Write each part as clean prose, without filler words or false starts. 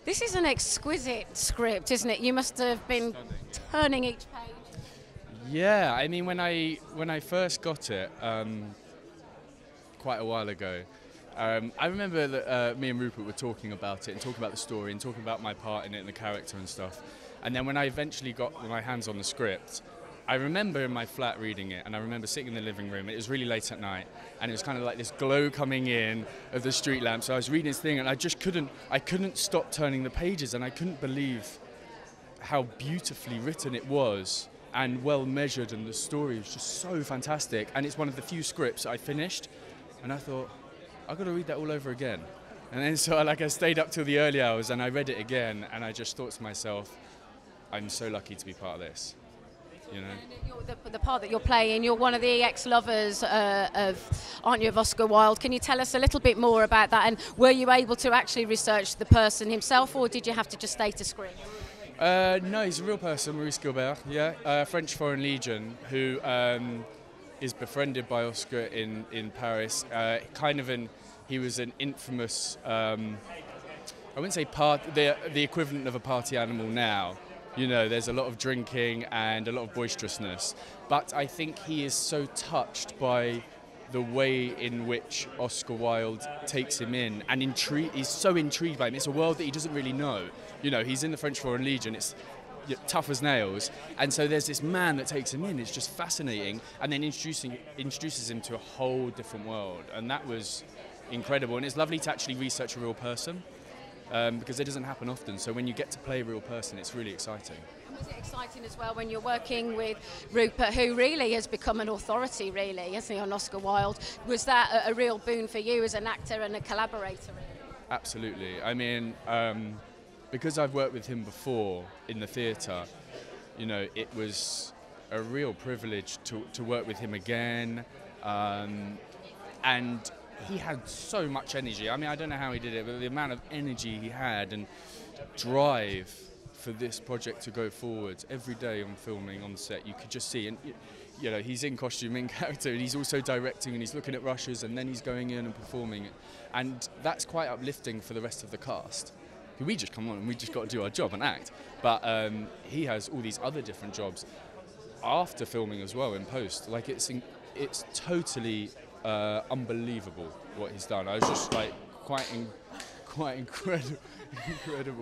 This is an exquisite script, isn't it? You must have been turning each page. Yeah, I mean, when I first got it quite a while ago, I remember that me and Rupert were talking about it and talking about the story and talking about my part in it and the character and stuff. And then when I eventually got my hands on the script, I remember in my flat reading it, and I remember sitting in the living room. It was really late at night, and it was kind of like this glow coming in of the street lamp. So I was reading this thing, and I couldn't stop turning the pages, and I couldn't believe how beautifully written it was and well measured, and the story was just so fantastic. And it's one of the few scripts I finished, and I thought, I've got to read that all over again. And then so I stayed up till the early hours, and I read it again, and I just thought to myself, I'm so lucky to be part of this. You know? The part that you're playing, you're one of the ex-lovers aren't you, of Oscar Wilde? Can you tell us a little bit more about that? And were you able to actually research the person himself, or did you have to just stay to screen? No, he's a real person, Maurice Gilbert, French Foreign Legion, who is befriended by Oscar in Paris. He was an infamous, I wouldn't say the equivalent of a party animal now. You know, there's a lot of drinking and a lot of boisterousness. But I think he is so touched by the way in which Oscar Wilde takes him in, and he's so intrigued by him. It's a world that he doesn't really know. You know, he's in the French Foreign Legion. It's tough as nails. And so there's this man that takes him in. It's just fascinating. And then introduces him to a whole different world. And that was incredible. And it's lovely to actually research a real person. Because it doesn't happen often, so when you get to play a real person, it's really exciting. And was it exciting as well when you're working with Rupert, who really has become an authority, really, hasn't he, on Oscar Wilde? Was that a real boon for you as an actor and a collaborator? Really? Absolutely. I mean, because I've worked with him before in the theatre, you know, it was a real privilege to work with him again, and he had so much energy. I mean, I don't know how he did it, but the amount of energy he had and drive for this project to go forward. Every day on filming on set, you could just see, and you know, he's in costume, in character, and he's also directing, and he's looking at rushes, and then he's going in and performing. And that's quite uplifting for the rest of the cast. We just come on and we just got to do our job and act. But he has all these other different jobs after filming as well, in post. Like, it's totally unbelievable what he's done. I was just like quite incredible.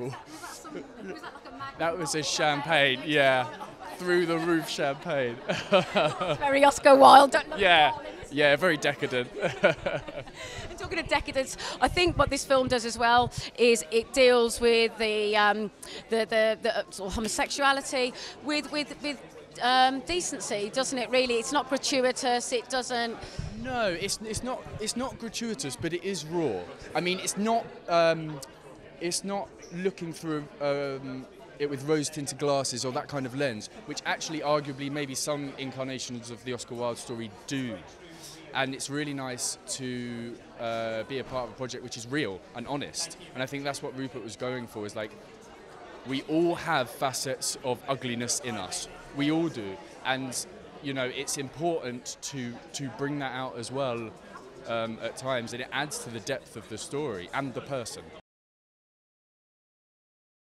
Was that like a That was a champagne, yeah, through the roof champagne. Very Oscar Wilde. Yeah, very decadent. And talking of decadence, I think what this film does as well is it deals with the sort of homosexuality with decency, doesn't it? Really, it's not gratuitous. It doesn't. No, it's not gratuitous, but it is raw. I mean, it's not looking through it with rose-tinted glasses or that kind of lens, which actually, arguably, maybe some incarnations of the Oscar Wilde story do. And it's really nice to be a part of a project which is real and honest. And I think that's what Rupert was going for. Is like, we all have facets of ugliness in us. We all do, and you know, it's important to bring that out as well at times, and it adds to the depth of the story and the person.